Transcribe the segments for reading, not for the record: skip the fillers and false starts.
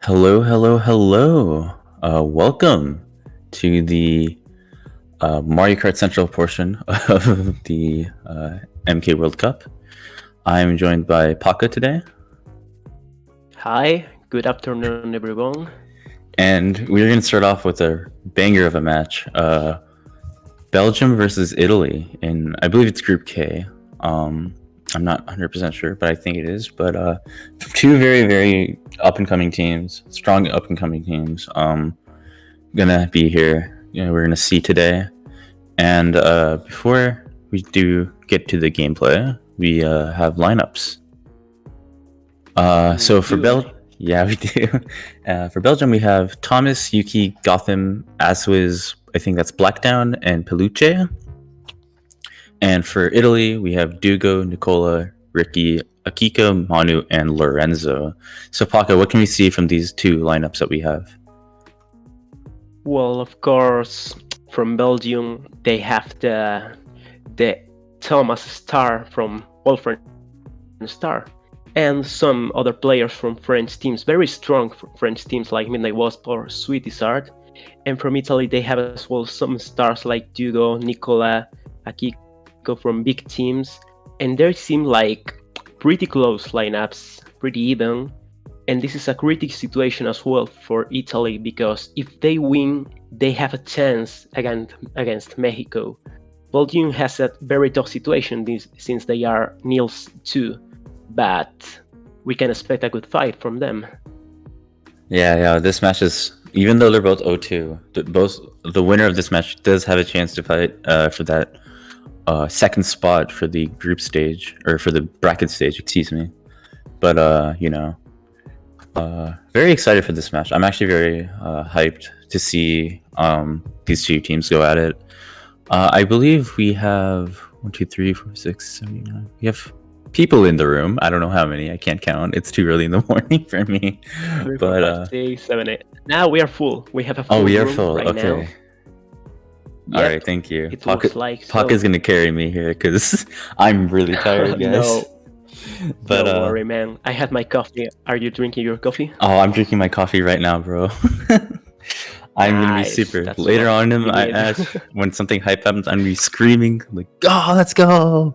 Hello, hello, hello. Welcome to the Mario Kart Central portion of the MK World Cup. I'm joined by Paka today, Hi, good afternoon, everyone. and we're going to start off with a banger of a match. Belgium versus Italy in, I believe it's Group K. I'm not 100% sure, but I think it is. But two very, very up-and-coming teams, strong up-and-coming teams. Gonna be here. We're gonna see today. And before we do get to the gameplay, we have lineups. So for yeah, we do. For Belgium, we have Thomas, Yuki, Gotham, Aswiz, I think that's Blackdown, and Peluche. And for Italy, we have DUGO, Nicola, Ricky, Akiko, Manu, and Lorenzo. So Paco, what can we see from these two lineups that we have? Well, of course, from Belgium, they have the Thomas Star from Wolfram Star, and some other players from French teams, very strong French teams like Midnight Wasp or Sweet Desert. And from Italy, they have as well some stars like Dugo, Nicola, Akiko from big teams, and they seem like pretty close lineups, pretty even. And this is a critical situation as well for Italy because if they win, they have a chance against Mexico. Belgium has a very tough situation since they are nils too, but we can expect a good fight from them. Yeah. This match is, even though they're both 0-2, the winner of this match does have a chance to fight for that second spot for the group stage, or for the bracket stage, excuse me. But very excited for this match. I'm actually very hyped to see these two teams go at it. I believe we have 1, 2, 3, 4, 6, 7, 8, 9. We have people in the room. I don't know how many. I can't count. It's too early in the morning for me. 3, 4, But 5, 6, 7, 8. Now we are full. We have a full we are room full. right Okay. now. All right, thank you. It looks like Paka's gonna carry me here because I'm really tired, guys. No. But Don't worry, man. I had my coffee. Are you drinking your coffee? Oh, I'm drinking my coffee right now, bro. I'm gonna be super. That's Later on in my ass, when something hype happens, I'm gonna be screaming like, "Oh, let's go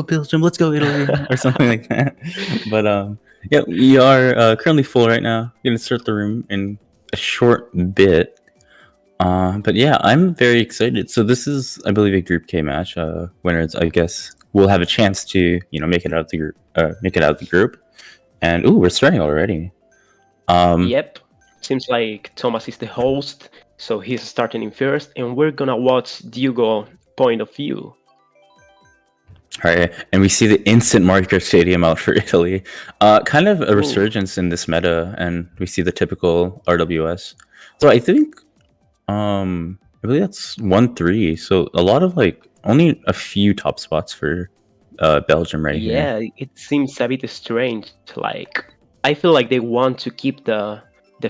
Belgium, let's go Italy," or something like that. But yeah, we are currently full right now. We're gonna start the room in a short bit. But yeah, I'm very excited. So this is, I believe, a Group K match. Winners, I guess, will have a chance to make it out of the group. And we're starting already. Yep. Seems like Thomas is the host, so he's starting in first, and we're gonna watch DUGO point of view. All right, and we see the instant Mario Kart Stadium out for Italy. Kind of a resurgence in this meta, and we see the typical RWS. So I think, I believe that's 1-3. So a lot of only a few top spots for Belgium right here. Yeah, it seems a bit strange. Like, I feel like they want to keep the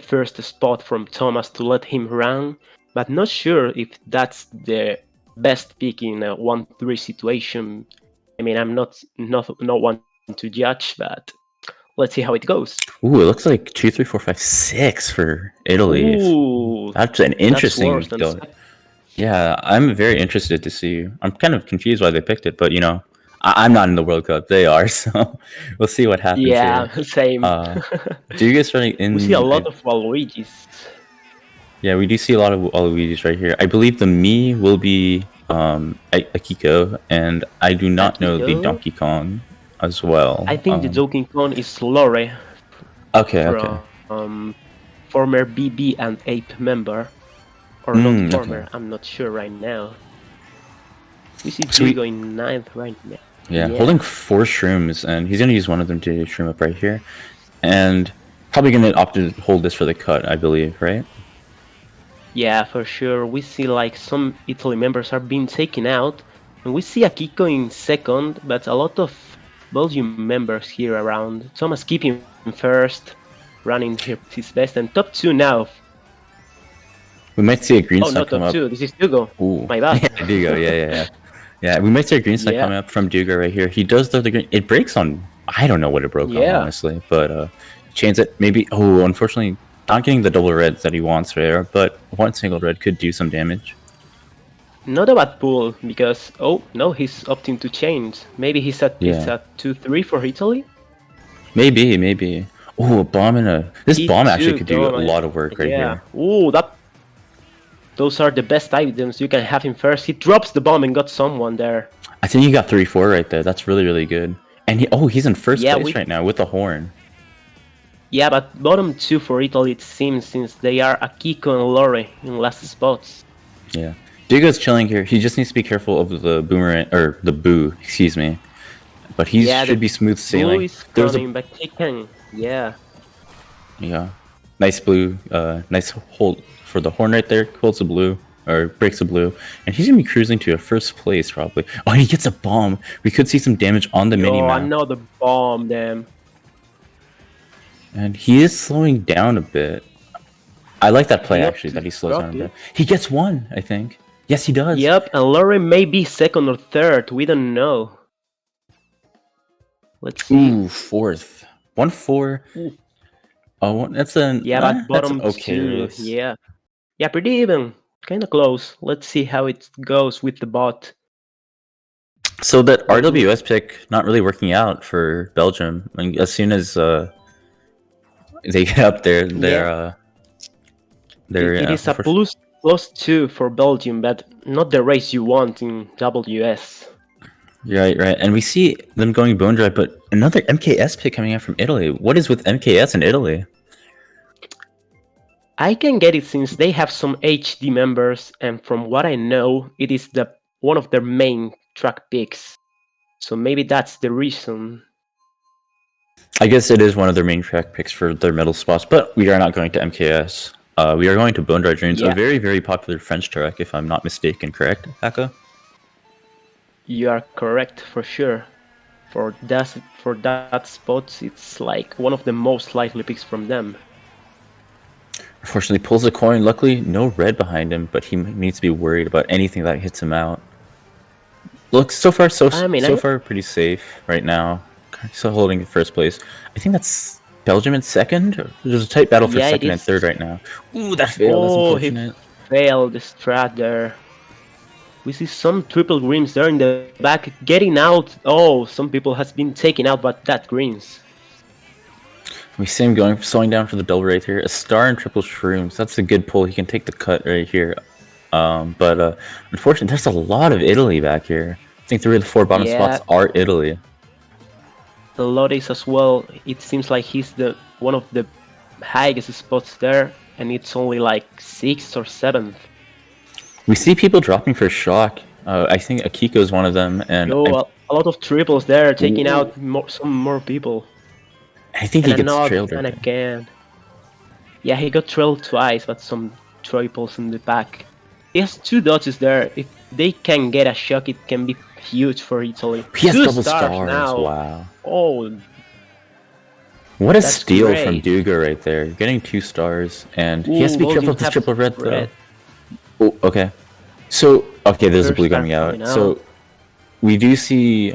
first spot from Thomas to let him run, but not sure if that's the best pick in a 1-3 situation. I mean, I'm not one to judge, but let's see how it goes. Ooh, it looks like 2, 3, 4, 5, 6 for Italy. Ooh, that's an interesting. That's yeah, I'm very interested to see. I'm kind of confused why they picked it, but I'm not in the World Cup. They are, so we'll see what happens. Yeah, here. Same. Do you guys starting in? We see a lot of Waluigis. Yeah, we do see a lot of Waluigis right here. I believe the me will be Akiko, and I do not know the Donkey Kong as well. I think the Donkey Kong is Lore. Okay. Former BB and Ape member. Or not former, okay. I'm not sure right now. We see DUGO in 9th right now. Yeah, holding 4 shrooms, and he's going to use one of them to shroom up right here. And probably going to opt to hold this for the cut, I believe, right? Yeah, for sure. We see like some Italy members are being taken out. And we see Akiko in 2nd, but a lot of Belgium members here around. Thomas keeping first, running his best, and top 2 now. We might see a green star come up. Oh, no, top 2. This is DUGO. Ooh. My bad. Yeah, DUGO, yeah. Yeah, we might see a green star coming up from DUGO right here. He does throw the green. It breaks on. I don't know what it broke on, honestly. But chains it. Maybe. Oh, unfortunately, not getting the double reds that he wants there, but one single red could do some damage. Not a bad pull because oh no, he's opting to chains. Maybe he's at it's Yeah. at 2-3 for Italy. Maybe. Oh, a bomb and a. This bomb actually could do a Thomas. lot of work right Yeah. here. Ooh, those are the best items. You can have him first. He drops the bomb and got someone there. I think you got 3-4 right there. That's really good. And he's in first place right now with the horn. Yeah, but bottom 2 for Italy it seems, since they are Akiko and Lore in last spots. Yeah. DUGO's chilling here. He just needs to be careful of the boomerang, or the boo, excuse me. But he should be smooth sailing. Blue is coming, but he can, yeah. Yeah. Nice blue, nice hold for the horn right there. Holds the blue, or breaks the blue. And he's going to be cruising to a first place, probably. Oh, and he gets a bomb. We could see some damage on the mini-map. Oh, another bomb, damn. And he is slowing down a bit. I like that play, actually, that he slows down a bit. He gets one, I think. Yes, he does. Yep, and Lore may be second or third. We don't know. Let's see. Ooh, fourth. 1-4. Oh, that's an... Yeah, but bottom okay 2. Yeah. Yeah, pretty even. Kind of close. Let's see how it goes with the bot. So that RWS pick not really working out for Belgium. I mean, as soon as they get up there, it is a +2 for Belgium, but not the race you want in WS. Right. And we see them going bone dry, but another MKS pick coming out from Italy. What is with MKS in Italy? I can get it since they have some HD members, and from what I know, it is one of their main track picks. So maybe that's the reason. I guess it is one of their main track picks for their middle spots, but we are not going to MKS. We are going to Bone Dry Dreams, a very, very popular French track, if I'm not mistaken, correct, Paka? You are correct, for sure. For that spot, it's like one of the most likely picks from them. Unfortunately, pulls a coin. Luckily, no red behind him, but he needs to be worried about anything that hits him out. Looks so far pretty safe right now. Still holding first place. I think that's Belgium in second. There's a tight battle for second and third right now. Ooh, that failed. That's unfortunate. He failed the strat there. We see some triple greens there in the back getting out. Oh, some people has been taken out, but that greens. We see him slowing down for the double right here. A star and triple shrooms. That's a good pull. He can take the cut right here. But unfortunately, there's a lot of Italy back here. I think 3 of the 4 bottom spots are Italy. The Lottes as well. It seems like he's one of the highest spots there, and it's only like 6th or 7th. We see people dropping for shock. I think Akiko is one of them, and a lot of triples there, taking out some more people. I think he gets trailed. And again, yeah, he got trailed twice, but some triples in the back. He has 2 dodges there. If they can get a shock, it can be huge for Italy. He has double stars now. Wow. Oh. What a steal from DUGO right there. Getting 2 stars, and he has to be careful with this triple red though. Oh, okay. So, there's a blue coming out. So, we do see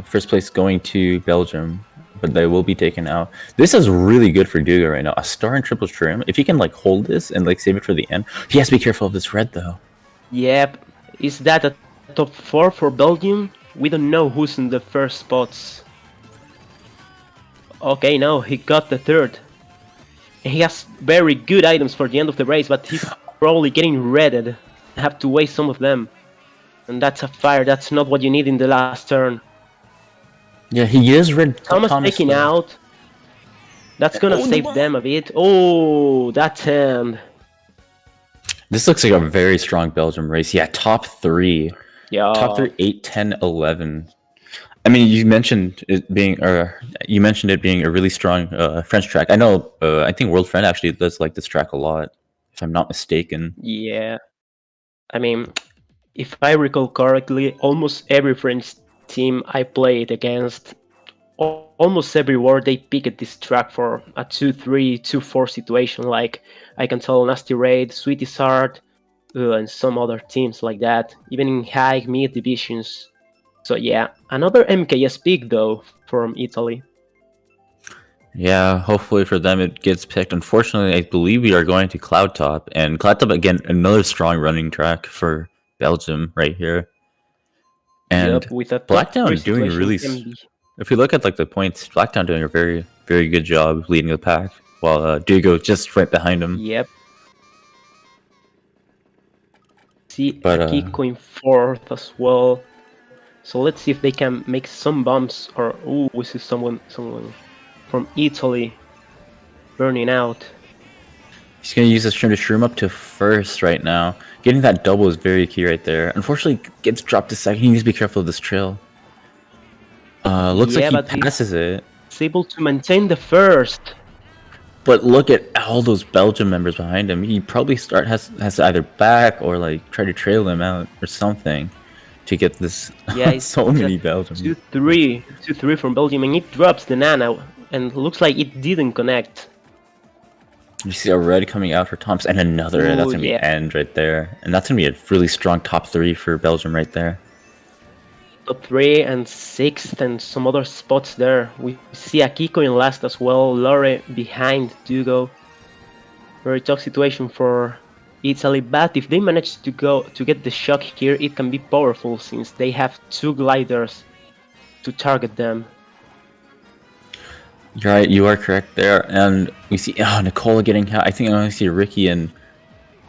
first place going to Belgium, but they will be taken out. This is really good for DUGO right now. A star and triple trim. If he can hold this and save it for the end, he has to be careful of this red though. Yep. Is that a top 4 for Belgium? We don't know who's in the first spots. Okay, no, he got the 3rd. He has very good items for the end of the race, but he's probably getting redded. Have to waste some of them. And that's a fire. That's not what you need in the last turn. Yeah, he is red. Thomas taking out. That's gonna save them a bit. Oh, that's him. This looks like a very strong Belgium race. Yeah, top 3. Yeah. Top 3, 8, 10, 11. I mean, you mentioned it being a really strong French track. I know. I think World Friend actually does like this track a lot, if I'm not mistaken. Yeah. I mean, if I recall correctly, almost every French team I played against, almost everywhere they picked this track for a 2-3, 2-4 situation. Like I can tell Nasty Raid, Sweetie Sard, and some other teams like that, even in high mid divisions. So yeah, another MKS pick though from Italy. Yeah, hopefully for them it gets picked. Unfortunately, I believe we are going to Cloudtop, and Cloudtop again another strong running track for Belgium right here. And Yup, with a top 3 Blackdown doing situation really. can be. If you look at like the points, Blackdown doing a very very good job leading the pack, while DUGO just right behind him. Yep. See But Akiko in 4th as well. So let's see if they can make some bumps. Or we see someone from Italy burning out. he's gonna use his turn to shroom up to first right now. Getting that double is very key right there. Unfortunately, gets dropped to second. He needs to be careful of this trail. Looks Yeah, like but he passes it. he's able to maintain the first. But look at all those Belgium members behind him. He probably has to either back or like try to trail them out or something to get this. Yeah, So many Belgium. 2-3 from Belgium, and it drops the Nana, and looks like it didn't connect. You see a red coming out for Thompson and another red. That's Ooh, gonna be yeah. end right there, and that's gonna be a really strong top 3 for Belgium right there. Top 3 and 6th and some other spots there. We see Akiko in last as well, Lore behind DUGO. Very tough situation for Italy, but if they manage to get the shock here, it can be powerful since they have 2 gliders to target them. You're right, you are correct there, and we see Nicola getting. I think I only see Ricky, and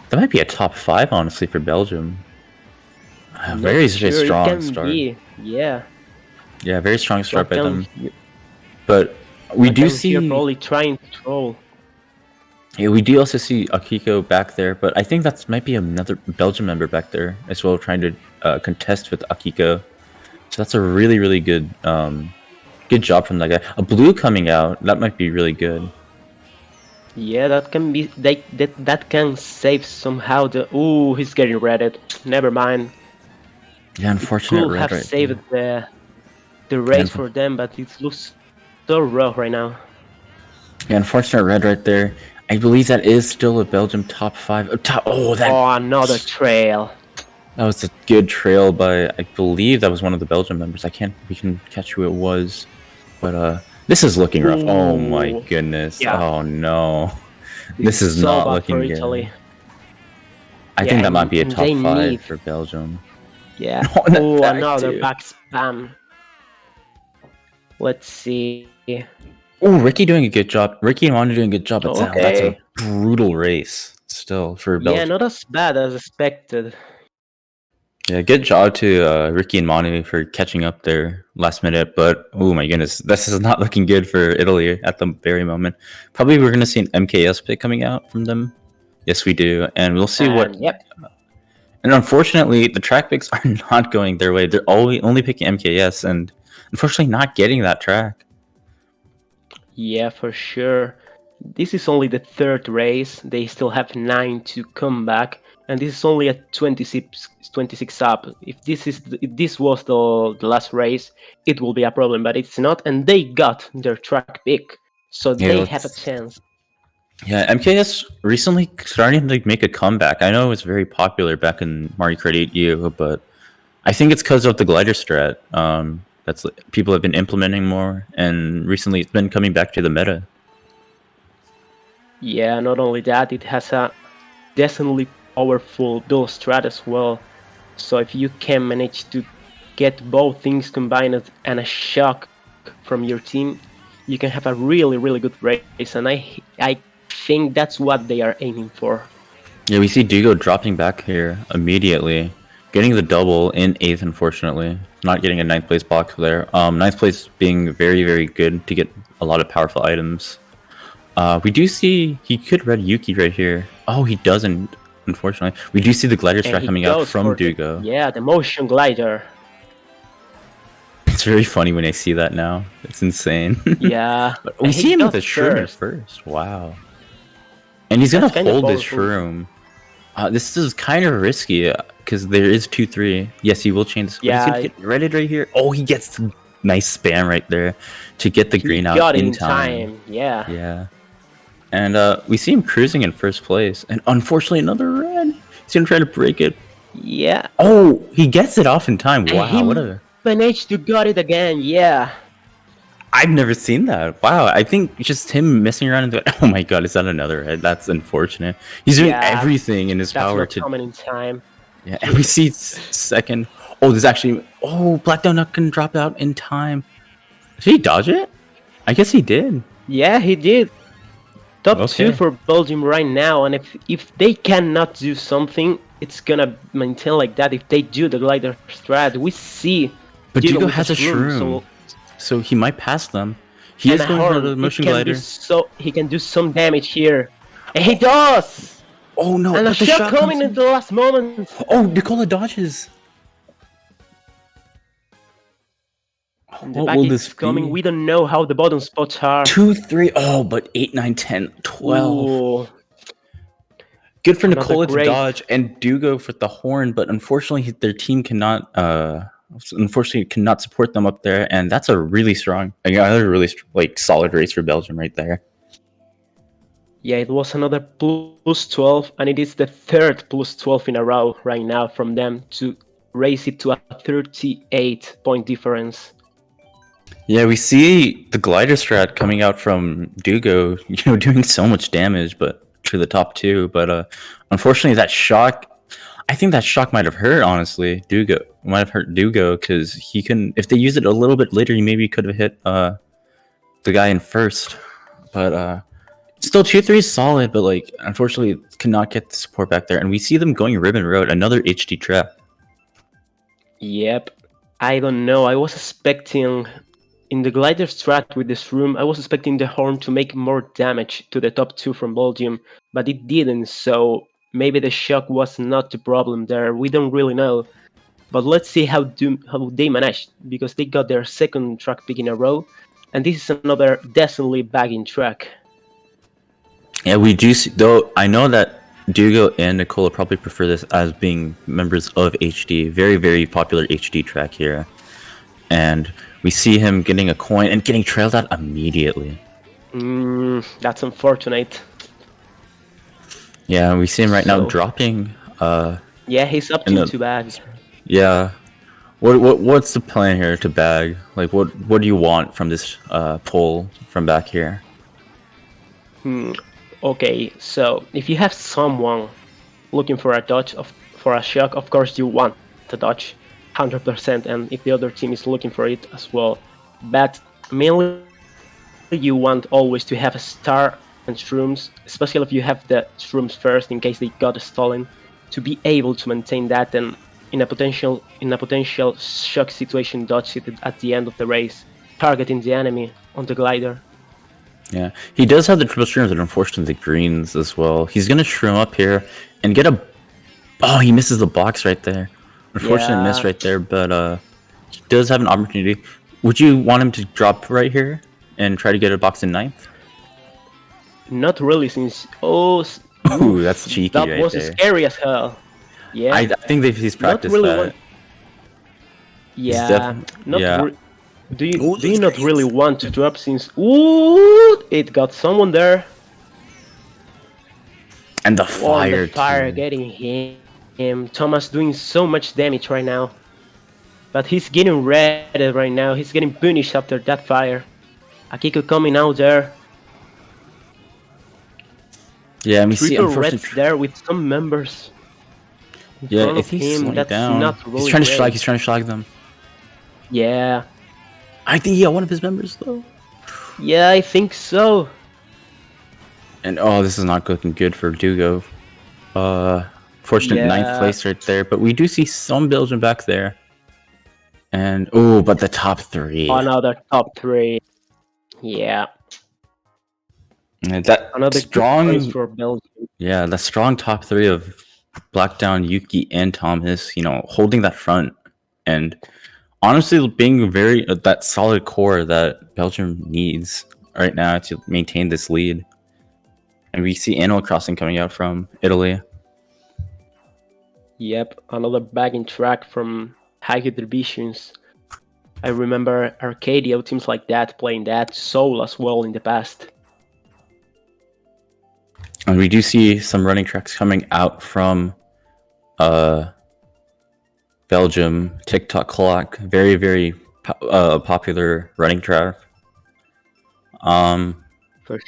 that might be a top 5 honestly for Belgium. Very strong start. Yeah. Yeah, very strong start by them. But we do see probably trying to troll. Yeah, we do also see Akiko back there, but I think that might be another Belgian member back there as well, trying to contest with Akiko. So that's a really, really good, good job from that guy. A blue coming out, that might be really good. Yeah, that can be that can save somehow the. Ooh, he's getting redded. Never mind. Yeah, unfortunate. Could have saved the race for them, but it looks so rough right now. Yeah, unfortunate red right there. I believe that is still a Belgium top 5. Oh, another trail. That was a good trail by, I believe that was one of the Belgian members. We can catch who it was, but this is looking rough. Ooh. Oh my goodness! Yeah. Oh no, this is not looking good. Italy. I think that might be a top 5 for Belgium. Yeah. Oh, another back spam. Let's see. Oh, Ricky doing a good job. Ricky and Wanda doing a good job. But that's a brutal race still for Belgium. Yeah, not as bad as expected. Yeah, good job to Ricky and Manu for catching up there last minute. But oh my goodness, this is not looking good for Italy at the very moment. Probably we're going to see an MKS pick coming out from them. Yes, we do, and we'll see what. Yep. And unfortunately, the track picks are not going their way. They're only picking MKS, and unfortunately, not getting that track. Yeah, for sure. This is only the 3rd race. They still have 9 to come back, and this is only a 26 up. If this was the last race, it will be a problem, but it's not, and they got their track pick, so they have a chance. Yeah, MKS recently starting to make a comeback. I know it was very popular back in Mario Kart 8 U, but I think it's because of the glider strat. That's people have been implementing more, and recently it's been coming back to the meta. Yeah, not only that, it has a decently powerful build strat as well. So if you can manage to get both things combined and a shock from your team, you can have a really, really good race. And I think that's what they are aiming for. Yeah, we see DUGO dropping back here immediately. Getting the double in 8th, unfortunately. Not getting a 9th place box there. 9th place being very, very good to get a lot of powerful items. We do see he could red Yuki right here. Oh, he doesn't, unfortunately. We do see the glider strat coming out from DUGO. Yeah, the motion glider. It's very funny when I see that now. It's insane. Yeah. But we see him with a shroom first. Wow. And he's going to hold his shroom. This is kind of risky because there is 2-3. Yes, he will change. Yeah, he's gonna get redded right here. Oh, he gets the nice spam right there to get the green out in time. Yeah. Yeah. And we see him cruising in first place. And unfortunately, another red. He's gonna try to break it. Yeah. Oh, he gets it off in time. Wow, what a... managed to got it again. Yeah. I've never seen that. Wow, I think just him messing around in the. Oh my god, is that another head? That's unfortunate. He's doing Yeah, everything in his that's power not to. common in time. Yeah, and we see second. Oh, there's actually. Oh, Black Donut can drop out in time. Did he dodge it? I guess he did. Yeah, he did. Top 2 Okay. for Belgium right now, and if they cannot do something, it's gonna maintain like that. If they do the glider strat, we see But DUGO DUGO with has a shroom, so he might pass them. He and is a going for horn. the motion glider. He can do some damage here, and he does. Oh no! And a But the shot coming comes in the last moment. Oh, Nicola dodges. And the What back will is this coming. be? We don't know how the bottom spots are. 2, 3. Oh, but 8, 9, 10, 12. Ooh, Good for another Nicola to great. dodge and DUGO for the horn, but unfortunately their team cannot support them up there, and that's a really strong, another really like solid race for Belgium right there. Yeah, it was another plus 12, and it is the third plus 12 in a row right now from them to raise it to a 38-point difference. Yeah, we see the glider strat coming out from DUGO, doing so much damage, but to the top 2. But unfortunately, that shock. I think that shock might have hurt. Honestly, DUGO might have hurt DUGO because he can. If they use it a little bit later, he maybe could have hit the guy in first. But still, 2-3 is solid. But like, unfortunately, cannot get the support back there. And we see them going Ribbon Road, another HD trap. Yep, I don't know. I was expecting in the glider strat with this room, I was expecting the horn to make more damage to the top 2 from Belgium, but it didn't, so maybe the shock was not the problem there. We don't really know. But let's see how they managed, because they got their second track pick in a row, and this is another definitely bagging track. Yeah, we do see, though I know that DUGO and Nicola probably prefer this as being members of HD. Very, very popular HD track here. And we see him getting a coin and getting trailed out immediately. That's unfortunate. Yeah, we see him right now dropping. Yeah, he's up to 2 bags. Yeah. What's the plan here to bag? Like, what do you want from this pull from back here? Okay, so if you have someone looking for a dodge for a shock, of course you want the dodge 100%, and if the other team is looking for it as well. But mainly you want always to have a star and shrooms, especially if you have the shrooms first in case they got stolen, to be able to maintain that and in a potential shock situation dodge it at the end of the race, targeting the enemy on the glider. Yeah, he does have the triple shrooms, but unfortunately the greens as well. He's gonna shroom up here and get a. Oh, he misses the box right there. Unfortunate miss right there, but he does have an opportunity. Would you want him to drop right here and try to get a box in ninth? Not really, since Ooh, that's cheeky. That right was there. Scary as hell. Yeah, I think he's practiced really that. Do you not really want to drop, since it got someone there? And the fire. Getting him. Thomas doing so much damage right now, but he's getting ready right now. He's getting punished after that fire. Akiko coming out there. Yeah, and we see reds there with some members. Yeah, if he's slowing down, really he's trying to schlag them. Yeah. I think he got one of his members though. Yeah, I think so. And this is not looking good for DUGO. Fortunate ninth place right there, but we do see some Belgium back there. And but the top 3. Another top 3. Yeah. And that another strong for Belgium. Yeah, the strong top 3 of Blackdown, Yuki, and Thomas, holding that front, and honestly being very that solid core that Belgium needs right now to maintain this lead. And we see Animal Crossing coming out from Italy. Yep, another bagging track from higher divisions. I remember Arcadia, teams like that playing that, Soul as well in the past. And we do see some running tracks coming out from Belgium. TikTok Clock, very, very popular running track. For sure.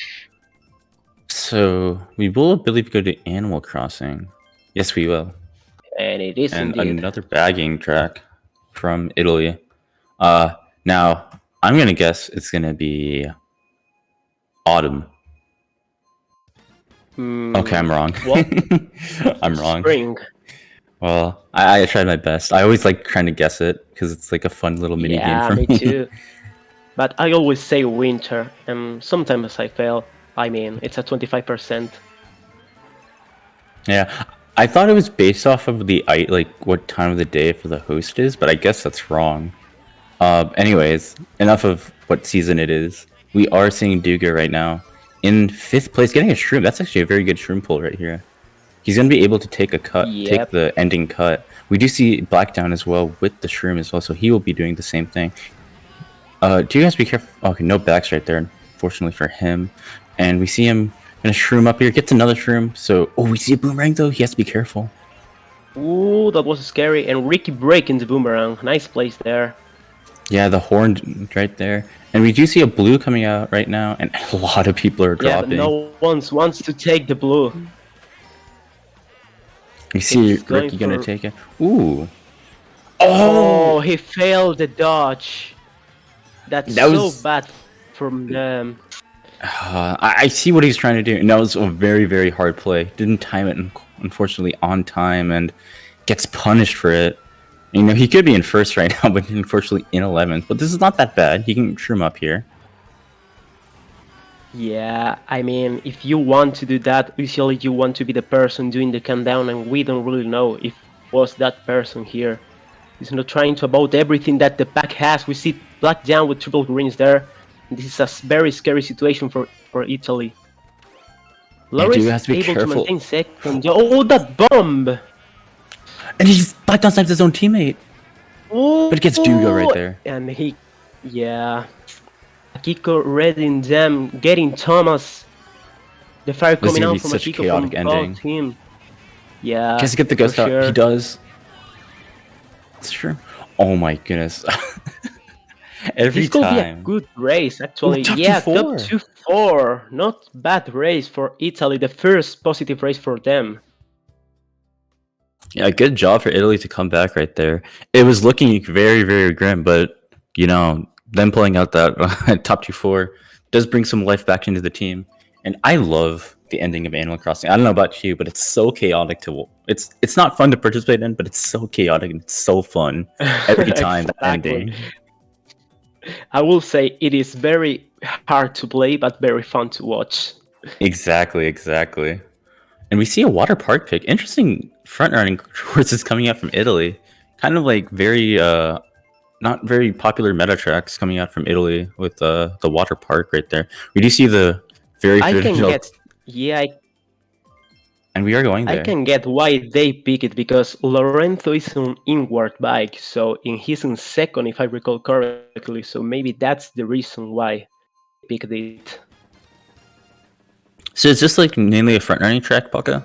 So we will, I believe, go to Animal Crossing. Yes, we will. And it is And indeed. another bagging track from Italy. Now I'm gonna guess it's gonna be autumn. Okay, I'm wrong. Well, I'm wrong. spring. Well, I tried my best. I always like trying to guess it because it's like a fun little mini game Yeah, for me me. too. But I always say winter, and sometimes I fail. I mean, it's a 25%. Yeah, I thought it was based off of the like what time of the day for the host is, but I guess that's wrong. Anyways, enough of what season it is. We are seeing DUGO right now in 5th place, getting a shroom. That's actually a very good shroom pull right here. He's gonna be able to take a cut, take Yep. the ending cut. We do see Black down as well with the shroom as well, so he will be doing the same thing. Do you guys be careful? Okay, no backs right there, unfortunately for him. And we see him gonna shroom up here, gets another shroom. So, oh, we see a boomerang though. He has to be careful. Ooh, that was scary. And Ricky breaking the boomerang. Nice place there. Yeah, the horn right there. And we do see a blue coming out right now, and a lot of people are Yeah, but dropping. no one wants to take the blue. We see He's going Ricky gonna for- take it. Ooh. Oh, he failed the dodge. That's That so was- bad from them. I see what he's trying to do. And that was a very, very hard play. Didn't time it, unfortunately, on time, and gets punished for it. You know, he could be in first right now, but unfortunately in 11th. But this is not that bad. He can shroom up here. Yeah, I mean, if you want to do that, usually you want to be the person doing the countdown, and we don't really know if was that person here. He's not trying to avoid everything that the pack has. We see Black down with triple greens there. This is a very scary situation for Italy. Loris has to be able careful. to maintain second. Oh, that bomb! And he's Black down snipes his own teammate. Oh, But it gets DUGO right there. And he, yeah. Akiko reading them, getting Thomas. The fire This is coming gonna out be from such a Akiko from chaotic both ending. team. Yeah. He has to get the ghost for out. sure. He does. It's true. Oh my goodness. Every This could be a time. good race, actually. Ooh, top Yeah, 2-4. top 2-4. Not bad race for Italy. The first positive race for them. Yeah, good job for Italy to come back right there. It was looking very, very grim, but you know, them pulling out that top 2-4 does bring some life back into the team. And I love the ending of Animal Crossing. I don't know about you, but it's so chaotic to. It's not fun to participate in, but it's so chaotic and it's so fun every time. The Exactly. ending. I will say it is very hard to play, but very fun to watch. Exactly. And we see a water park pick. Interesting front running courses coming out from Italy. Kind of like very not very popular meta tracks coming out from Italy with the water park right there. We do see the very I can traditional, get, yeah, and we are going I there. can get why they pick it because Lorenzo is an inward bike, so he's in second if I recall correctly. So maybe that's the reason why they picked it. So is this like mainly a front running track, Paka?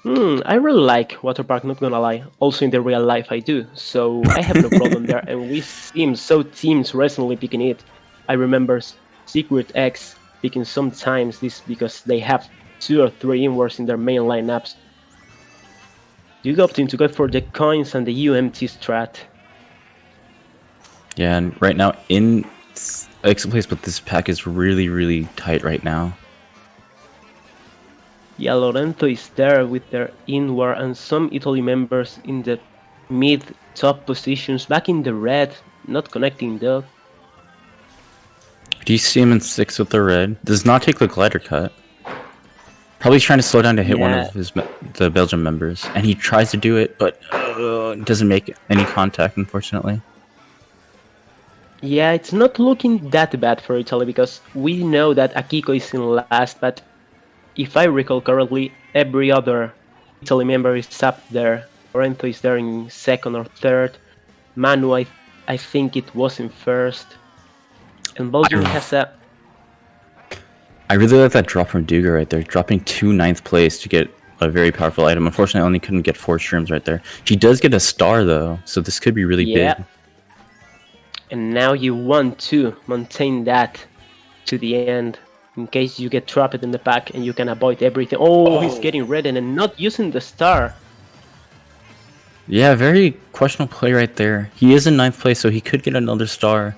I really like water park. Not gonna lie. Also in the real life, I do. So I have no problem there. And we see so teams recently picking it. I remember Secret X picking sometimes this because they have 2 or 3 inwards in their main lineups. You opting to go for the coins and the UMT strat. Yeah, and right now in exit place, but this pack is really, really tight right now. Yeah, Lorenzo is there with their inward and some Italy members in the mid top positions, back in the red, not connecting though. Do you see him in 6 with the red? Does not take the glider cut. Probably trying to slow down to hit one Yeah. of the Belgium members, and he tries to do it, but doesn't make any contact, unfortunately. Yeah, it's not looking that bad for Italy because we know that Akiko is in last, but if I recall correctly, every other Italy member is up there. Lorenzo is there in second or third. Manu, I think it was in first. And Belgium has a... I really like that drop from DUGO right there, dropping to 9th place to get a very powerful item. Unfortunately, I only couldn't get 4 shrooms right there. He does get a star though, so this could be really Yeah. big. and now you want to maintain that to the end in case you get trapped in the pack and you can avoid everything. Oh, he's getting red and not using the star. Yeah, very questionable play right there. He is in 9th place, so he could get another star.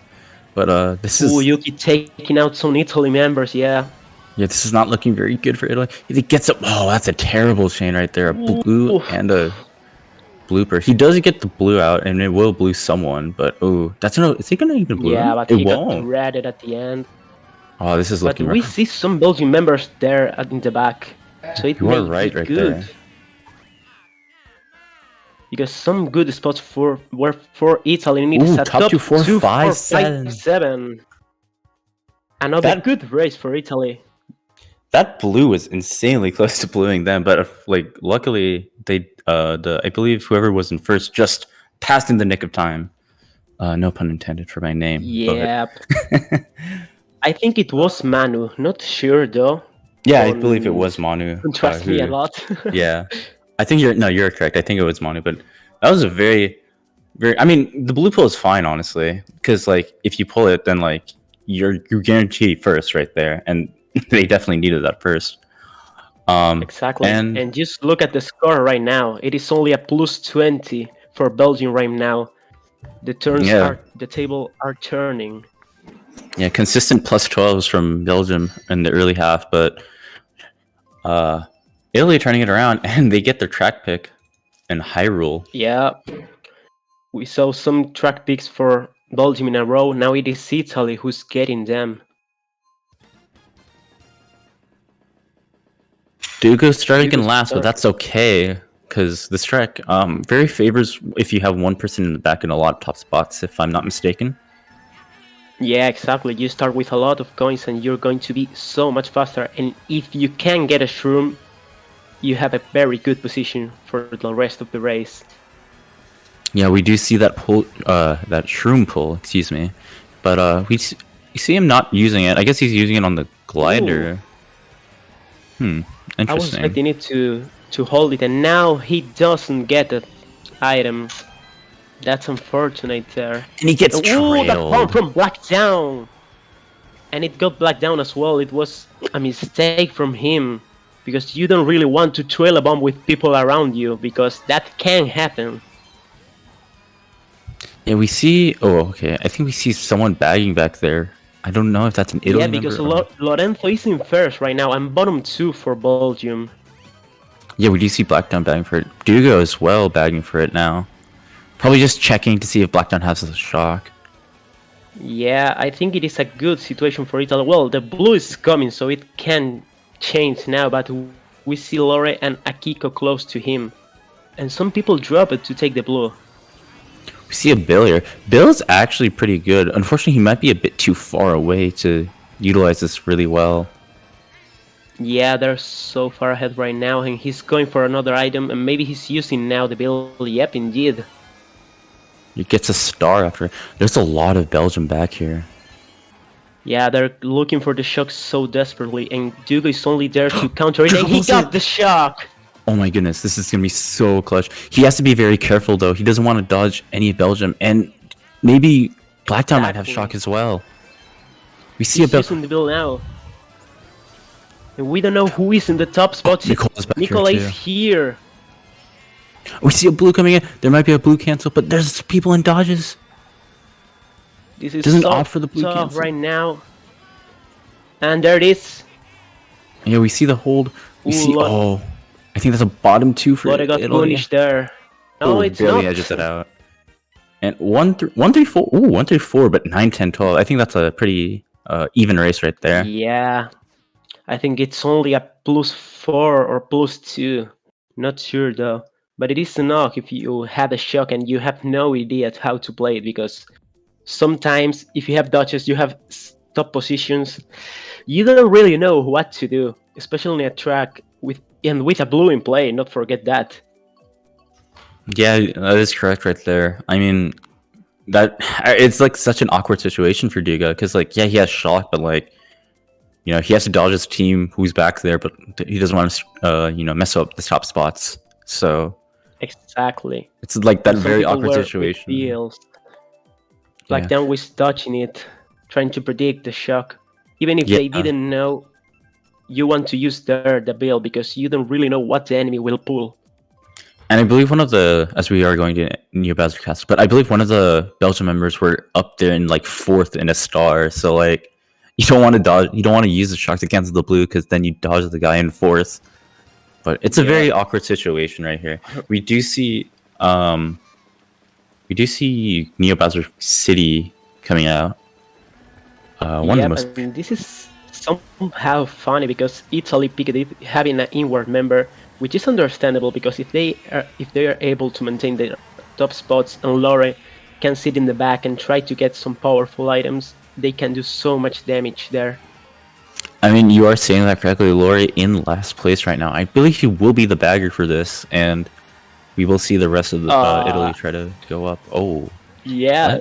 But this is... Ooh, Yuki taking out some Italy members, yeah. Yeah, this is not looking very good for Italy. If he gets up... Oh, that's a terrible chain right there. A blue and a blooper. He does get the blue out, and it will blue someone, but oh, that's no... Is he gonna even blue Yeah, him? but It he got won't. redded at the end. Oh, this is But looking we rough. see some Belgian members there in the back, so it You may are right be right good. there. Because some good spots were for Italy. It is Ooh, a top 2, 4, 2, 5, 4, 7. 7. Another good race for Italy. That blue was insanely close to bluing them, but like luckily they I believe whoever was in first just passed in the nick of time. No pun intended for my name. Yeah. But I think it was Manu. Not sure though. yeah, I believe it was Manu. Don't trust me a lot. Yeah, I think you're correct. I think it was Manu, but that was a very. I mean, the blue pull is fine, honestly, because like if you pull it, then like you're guaranteed first right there, and they definitely needed that first. Exactly. And just look at the score right now. It is only a +20 for Belgium right now. The table are turning. Yeah, consistent +12s from Belgium in the early half, but Italy turning it around, and they get their track pick in Hyrule. Yeah. We saw some track picks for Belgium in a row. Now it is Italy who's getting them. DUGO starting in last, but that's okay, because this track very favors if you have one person in the back in a lot of top spots, if I'm not mistaken. Yeah, exactly. You start with a lot of coins and you're going to be so much faster. And if you can get a shroom, you have a very good position for the rest of the race. Yeah, we do see that pull, that shroom pull, excuse me, but we see him not using it. I guess he's using it on the glider. Interesting. I was expecting it to hold it, and now he doesn't get the item. That's unfortunate there. And he gets trailed. That bomb from Black Down! And it got Black Down as well. It was a mistake from him, because you don't really want to trail a bomb with people around you, because that can happen. Yeah, we see... Oh, okay. I think we see someone bagging back there. I don't know if that's an Italy member. Yeah, because Lorenzo is in first right now, and bottom 2 for Belgium. Yeah, we do see Blackdown bagging for it. DUGO as well bagging for it now. Probably just checking to see if Blackdown has a shock. Yeah, I think it is a good situation for Italy. Well, the blue is coming, so it can change now, but we see Lore and Akiko close to him. And some people drop it to take the blue. We see a Bill here. Bill's actually pretty good. Unfortunately, he might be a bit too far away to utilize this really well. Yeah, they're so far ahead right now, and he's going for another item, and maybe he's using now the Bill. Yep, indeed. He gets a star after. There's a lot of Belgium back here. Yeah, they're looking for the shock so desperately, and DUGO is only there to counter it, and he got the shock! Oh my goodness, this is going to be so clutch. He has to be very careful, though. He doesn't want to dodge any of Belgium, and maybe Blacktown might have shock as well. We see He's using the Bill now. And we don't know who is in the top spot. Nicola is here. We see a blue coming in. There might be a blue cancel, but there's people in dodges. This is doesn't opt for the blue tough cancel right now. And there it is. Yeah, we see the hold. We see. Oh, I think that's a bottom 2 for Italy. Got punished there. No, it's barely not. edges it out. And 1-3-4. Ooh, 1-3-4, but 9-10-12. I think that's a pretty even race right there. Yeah. I think it's only a +4 or +2. Not sure though. But it is enough if you have a shock and you have no idea how to play it, because sometimes if you have dodges, you have top positions, you don't really know what to do, especially in a track with a blue in play, not forget that. Yeah, that is correct right there. I mean, that it's like such an awkward situation for DUGO, because like, yeah, he has shock, but like, you know, he has to dodge his team who's back there, but he doesn't want to, you know, mess up the top spots. So exactly, it's like that very awkward situation. Black Yeah. Down was touching it, trying to predict the shock. Even if Yeah. they didn't know, you want to use the build because you don't really know what the enemy will pull. And I believe one of the, as we are going to New Bowser Castle, but I believe one of the Belgian members were up there in like 4th in a star. So like, you don't want to dodge, you don't want to use the shock to cancel the blue because then you dodge the guy in 4th. But it's a very awkward situation right here. We do see Neo Bowser City coming out. One of the most. And this is somehow funny because Italy picked it having an inward member, which is understandable because if they are able to maintain their top spots and Lore can sit in the back and try to get some powerful items, they can do so much damage there. I mean, you are saying that correctly. Lore in last place right now. I believe he will be the bagger for this, and we will see the rest of the Italy try to go up. Oh, yeah.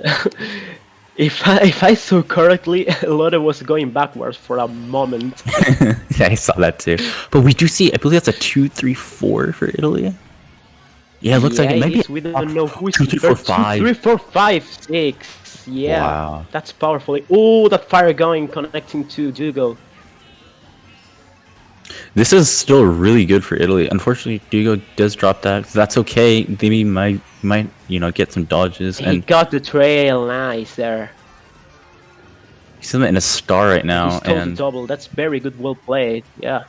If I saw correctly, Lore was going backwards for a moment. Yeah, I saw that too. But we do see, I believe that's a 2-3-4 for Italy. Yeah, it looks like it might be. We don't know who is 2, 3, 4, 5. 2, 3, 4, 5, 6. Yeah, wow. That's powerful. Oh, that fire going connecting to DUGO. This is still really good for Italy. Unfortunately, DUGO does drop that. That's okay. They might get some dodges. He And got the trail, nice there. he's in a star right now. He's totally And double. That's very good, well played. Yeah.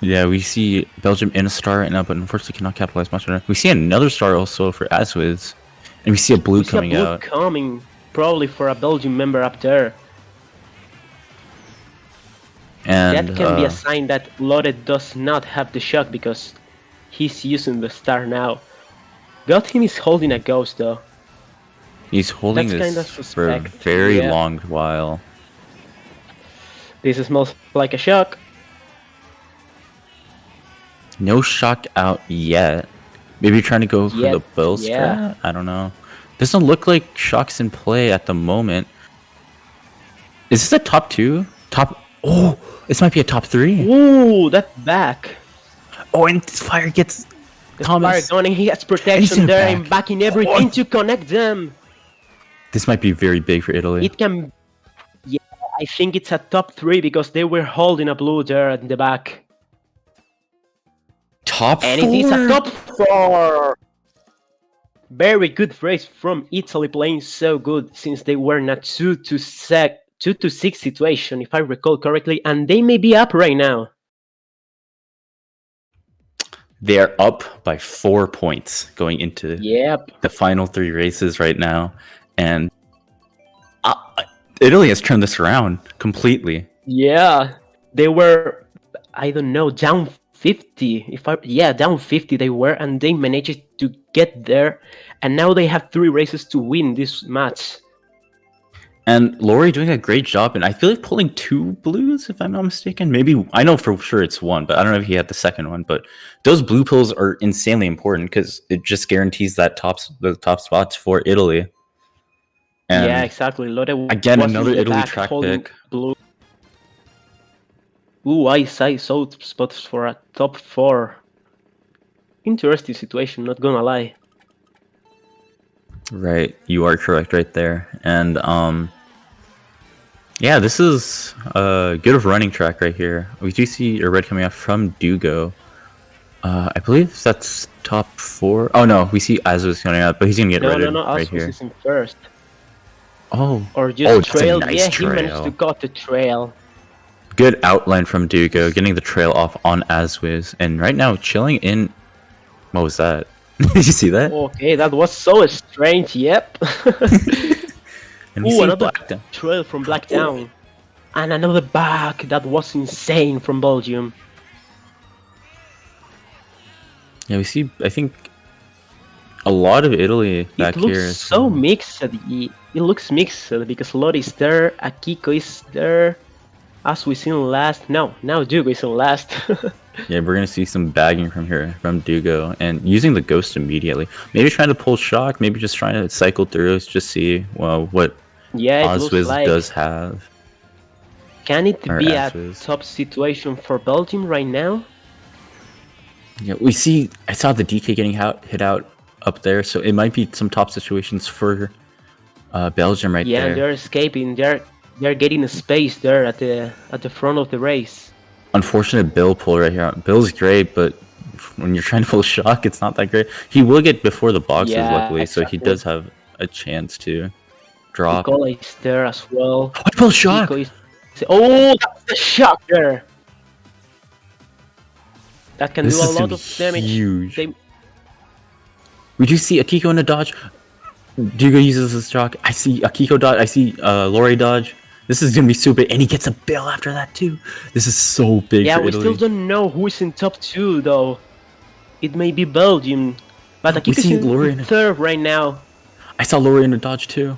yeah, we see Belgium in a star right now, but unfortunately cannot capitalize much on it. We see another star also for Aswiz, and we see a blue coming out. Coming probably for a Belgian member up there. And that can be a sign that Lore does not have the shock because he's using the star now. Got him is holding a ghost though. He's holding this for a very long while. This smells like a shock. No shock out yet. Maybe trying to go for the Bill strat? I don't know. Doesn't look like shock's in play at the moment. Is this a top 2? Oh, this might be a top 3. Ooh, that back. Oh, and fire gets Thomas. Fire going, he has protection there and backing everything to connect them. This might be very big for Italy. It can. Yeah, I think it's a top 3 because they were holding a blue there at the back. Top 4? And it is a top 4. Very good race from Italy, playing so good since they were in a 2-6 situation, if I recall correctly, and they may be up right now. They are up by 4 points going into the final 3 races right now, and Italy has turned this around completely. Yeah, they were, I don't know, down 50. Down 50 they were, and they managed to get there, and now they have 3 races to win this match. And Lore doing a great job, and I feel like pulling 2 blues, if I'm not mistaken. Maybe, I know for sure it's 1, but I don't know if he had the second one. But those blue pulls are insanely important because it just guarantees that the top spots for Italy. And yeah, exactly. Lore again, another Italy track pick. Blue. Ooh, I saw spots for a top 4. Interesting situation, not gonna lie. Right, you are correct right there. And yeah, this is a good of running track right here. We do see a red coming out from DUGO. I believe that's top 4. Oh no, we see Azuz coming out, but he's gonna get redded right here. Azuz is in first. Oh, or just trail. Nice trail. He managed to cut the trail. Good outline from DUGO, getting the trail off on Azwiz, and right now chilling in. What was that? Did you see that? Okay, that was so strange. Yep. And ooh, another trail from Black Down, and another back. That was insane from Belgium. Yeah, we see. I think a lot of Italy back here. It looks so mixed. It looks mixed because Lore is there, Akiko is there. As we seen last, now DUGO is in last. Yeah, we're gonna see some bagging from here from DUGO and using the ghost immediately. Maybe trying to pull shock. Maybe just trying to cycle through. Just see what Azwiz does have. Can it be a top situation for Belgium right now? Yeah, we see. I saw the DK getting hit out up there, so it might be some top situations for Belgium right Yeah, and there. they're escaping. They're getting a space there at the front of the race. Unfortunate Bill pull right here. Bill's great, but when you're trying to pull shock, it's not that great. He will get before the boxes, Yeah, luckily, so he exactly. does have a chance to drop. Nicola is there as well. I pull shock! Kiko is. Oh, that's a shock there. That can This do a is gonna lot be of damage. huge. They, We do see Akiko in a dodge. DUGO uses his shock. I see Akiko dodge. I see Lori dodge. This is gonna be super, and he gets a bill after that too. This is so big yeah, for we still Italy. don't know who is in top 2 though. It may be Belgium, but We Akiko is see Lori in third right now. I saw Lori in a dodge too.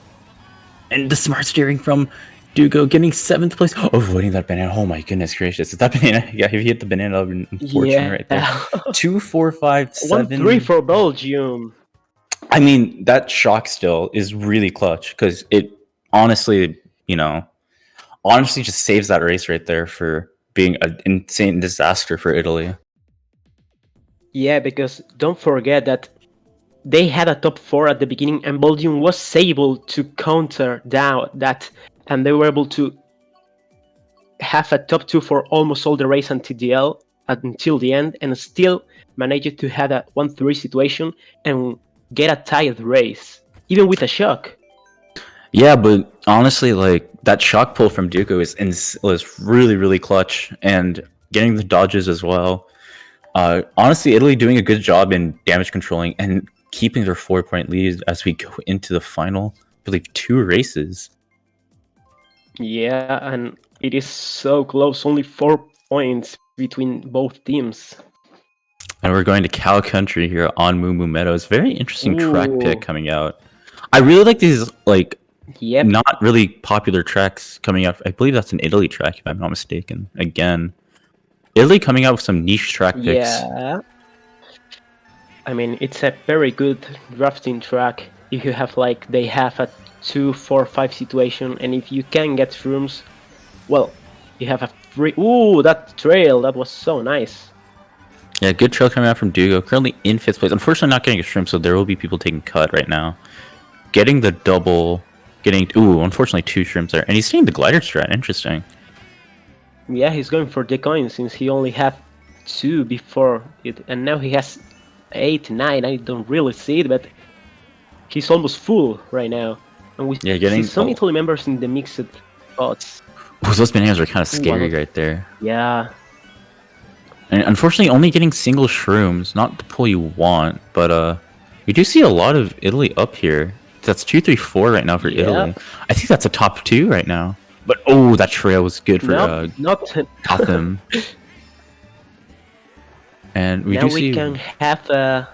And the smart steering from DUGO getting 7th place. Oh, avoiding that banana. Oh my goodness gracious. Is that banana? Yeah, if you hit the banana, that would be unfortunate right there. 2, 4, 5, 7. 1-3 for Belgium. I mean, that shock still is really clutch because it honestly, honestly just saves that race right there for being an insane disaster for Italy. Yeah, because don't forget that they had a top 4 at the beginning, and Belgium was able to counter down that, and they were able to have a top 2 for almost all the race until the end, and still managed to have a 1-3 situation and get a tied race, even with a shock. Yeah, but honestly, like that shock pull from DUGO was really, really clutch, and getting the dodges as well. Honestly, Italy doing a good job in damage controlling and keeping their 4-point lead as we go into the final, I believe, 2 races. Yeah, and it is so close, only 4 points between both teams. And we're going to Cow Country here on Moo Moo Meadows. Very interesting track Ooh. pick coming out. I really like these, like, Yep. not really popular tracks coming out. I believe that's an Italy track, if I'm not mistaken. Again, Italy coming out with some niche track picks. Yeah. I mean, it's a very good drafting track. If you have they have a 2, 4, 5 situation, and if you can get shrooms, well, you have a free. Ooh, that trail, that was so nice. Yeah, good trail coming out from DUGO. Currently in 5th place. Unfortunately, not getting a shrimp, so there will be people taking cut right now. Getting the double. Unfortunately, 2 shrimps there. And he's seeing the glider strat. Interesting. Yeah, he's going for the coin since he only had 2 before it, and now he has 8, 9. I don't really see it, but he's almost full right now. And we see some Italy members in the mixed spots. Oh, those bananas are kind of scary right there. Yeah. And unfortunately, only getting single shrooms, not the pull you want, but you do see a lot of Italy up here. That's 2, 3, 4 right now for Italy. I think that's a top 2 right now. But that trail was good for Gotham. And we now do see. We can have the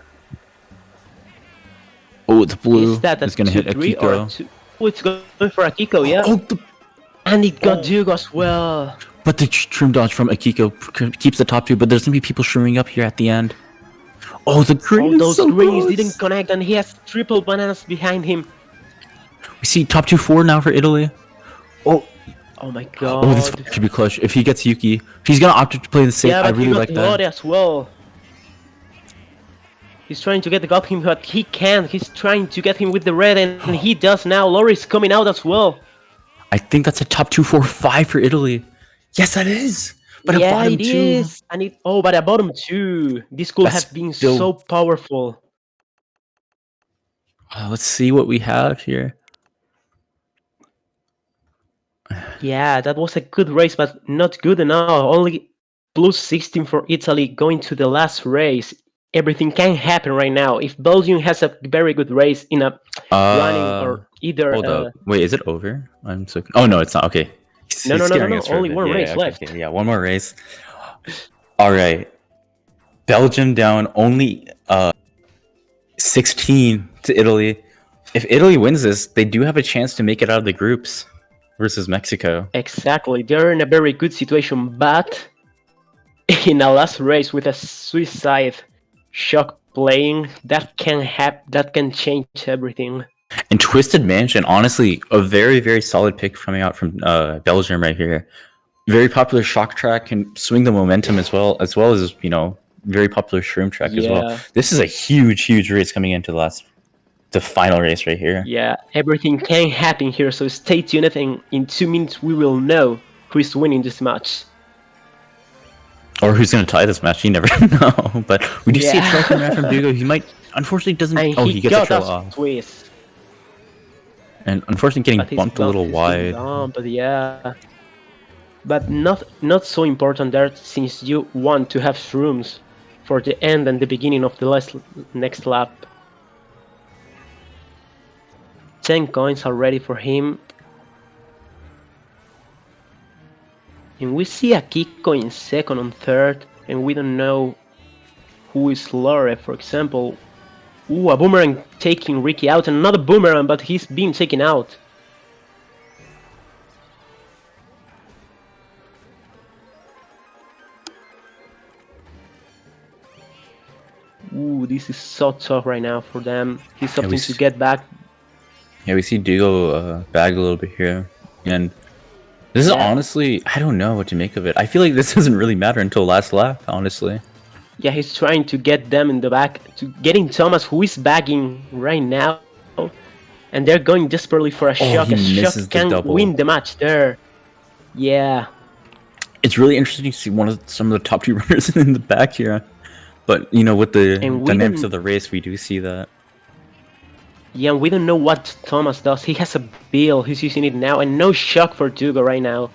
blue is going to hit Akiko. Oh, it's going for Akiko, yeah. And it got DUGO as well. But the shroom dodge from Akiko keeps the top 2, but there's going to be people shrooming up here at the end. Oh, the green those greens didn't connect, and he has triple bananas behind him. We see top 2, 4 now for Italy. Oh my god. Oh, this should be clutch. If he gets Yuki, he's going to opt to play the safe. Yeah, I really like that. As well. He's trying to get him, but he can't. He's trying to get him with the red, and he does now. Lori's coming out as well. I think that's a top 2, 4, 5 for Italy. Yes, that is. But yeah, a bottom it 2. Is. And but a bottom 2. This could have been so powerful. Let's see what we have here. Yeah, that was a good race, but not good enough. Only plus 16 for Italy going to the last race. Everything can happen right now. If Belgium has a very good race in a running or either... Hold up. Wait, is it over? I'm so... Oh, no, it's not. Okay. No. Only one race left. Okay. Yeah, one more race. All right. Belgium down only 16 to Italy. If Italy wins this, they do have a chance to make it out of the groups versus Mexico. Exactly. They're in a very good situation, but in a last race with a suicide shock playing, that can change everything. And Twisted Mansion, honestly, a very, very solid pick coming out from Belgium right here. Very popular shock track, can swing the momentum as well as very popular shroom track as well. This is a huge, huge race coming into the last the final race right here. Yeah, everything can happen here, so stay tuned, and in 2 minutes we will know who is winning this match. Or who's going to tie this match? You never know. But we do see a trail coming out from DUGO. He might, unfortunately, doesn't. And he gets a trail a off. twist. And unfortunately, getting bumped a little wide. But yeah, but not so important there, since you want to have rooms for the end and the beginning of the next lap. 10 coins are ready for him. And we see Akiko in second and third, and we don't know who is Lore, for example. Ooh, a boomerang taking Ricky out, and another boomerang, but he's being taken out. Ooh, this is so tough right now for them. He's something to get back. Yeah, we see DUGO bag a little bit here, and this is honestly, I don't know what to make of it. I feel like this doesn't really matter until last lap, honestly. Yeah, he's trying to get them in the back, to getting Thomas, who is bagging right now, and they're going desperately for a shock. A shock can win the match there. Yeah. It's really interesting to see some of the top 2 runners in the back here, but you know, with the dynamics of the race, we do see that. Yeah, we don't know what Thomas does. He has a bill, he's using it now, and no shock for DUGO right now.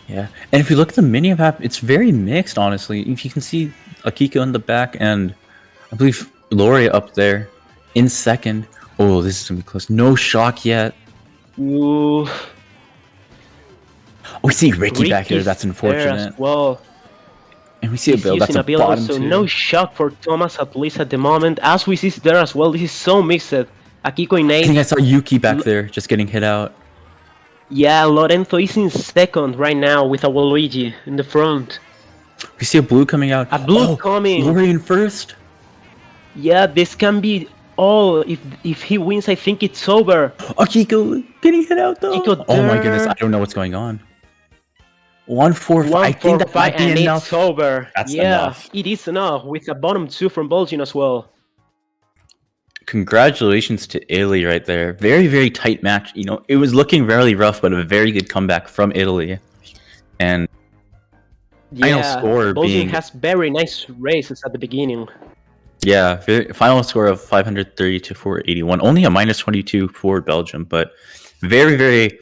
Yeah, and if you look at the mini map, it's very mixed, honestly. If you can see Akiko in the back, and I believe Lori up there in second. Oh, this is gonna be close. No shock yet. Ooh. Oh, we see Ricky back here. That's unfortunate. Well, and we see a build. That's a bottom so 2. No shock for Thomas, at least at the moment. As we see there as well, this is so mixed. Akiko in 8. I think I saw Yuki back there, just getting hit out. Yeah, Lorenzo is in second right now with a Waluigi in the front. We see a blue coming out. A blue coming. Lori in first. Yeah, this can be all. If he wins, I think it's over. Akiko getting hit out though. Oh my goodness, I don't know what's going on. 1-4-5. I think that might be enough. It's over. That's enough. It is enough with a bottom 2 from Belgium as well. Congratulations to Italy right there. Very, very tight match. You know, it was looking very rough, but a very good comeback from Italy. And final score Belgium has very nice races at the beginning. Yeah, final score of 530 to 481. Only a -22 for Belgium, but very, very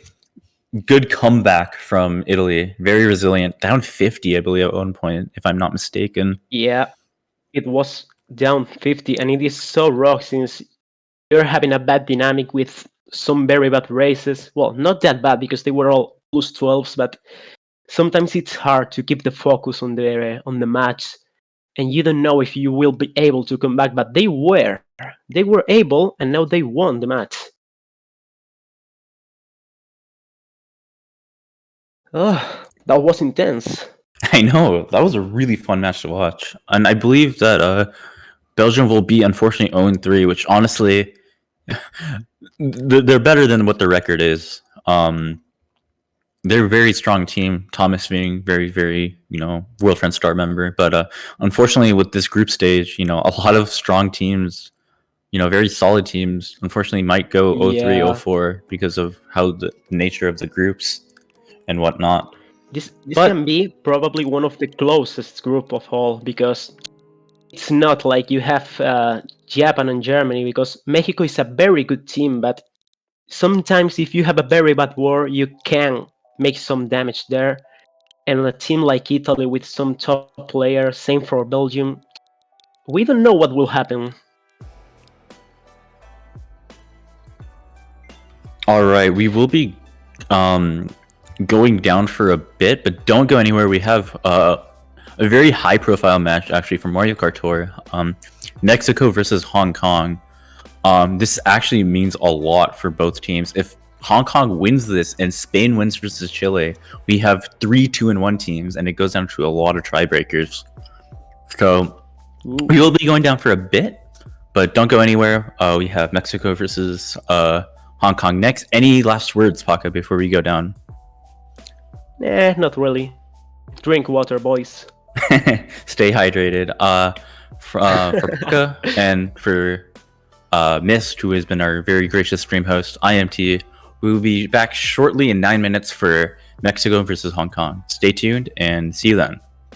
good comeback from Italy. Very resilient. Down 50, I believe, at one point, if I'm not mistaken. Yeah, it was down 50, and it is so rough since you're having a bad dynamic with some very bad races. Well, not that bad because they were all +12s, but sometimes it's hard to keep the focus on the match, and you don't know if you will be able to come back. But they were able, and now they won the match. Oh, that was intense. I know, that was a really fun match to watch, and I believe that Belgium will be unfortunately 0-3, which honestly, they're better than what their record is. They're a very strong team. Thomas being very, very, World Friend Star member, but unfortunately with this group stage, a lot of strong teams, very solid teams, unfortunately might go 0-3, 0-4 because of how the nature of the groups and whatnot. This can be probably one of the closest group of all, because it's not like you have Japan and Germany, because Mexico is a very good team, but sometimes if you have a very bad war, you can make some damage there. And a team like Italy with some top players, same for Belgium, we don't know what will happen. All right, we will be going down for a bit, but don't go anywhere. We have a very high-profile match, actually, for Mario Kart Tour. Mexico versus Hong Kong. This actually means a lot for both teams. If Hong Kong wins this and Spain wins versus Chile, we have 3 2-1 teams, and it goes down to a lot of tiebreakers. So we will be going down for a bit, but don't go anywhere. We have Mexico versus Hong Kong next. Any last words, Paka, before we go down? Not really. Drink water, boys. Stay hydrated. For Paka and for Mist, who has been our very gracious stream host. I am T. We will be back shortly in 9 minutes for Mexico versus Hong Kong. Stay tuned and see you then.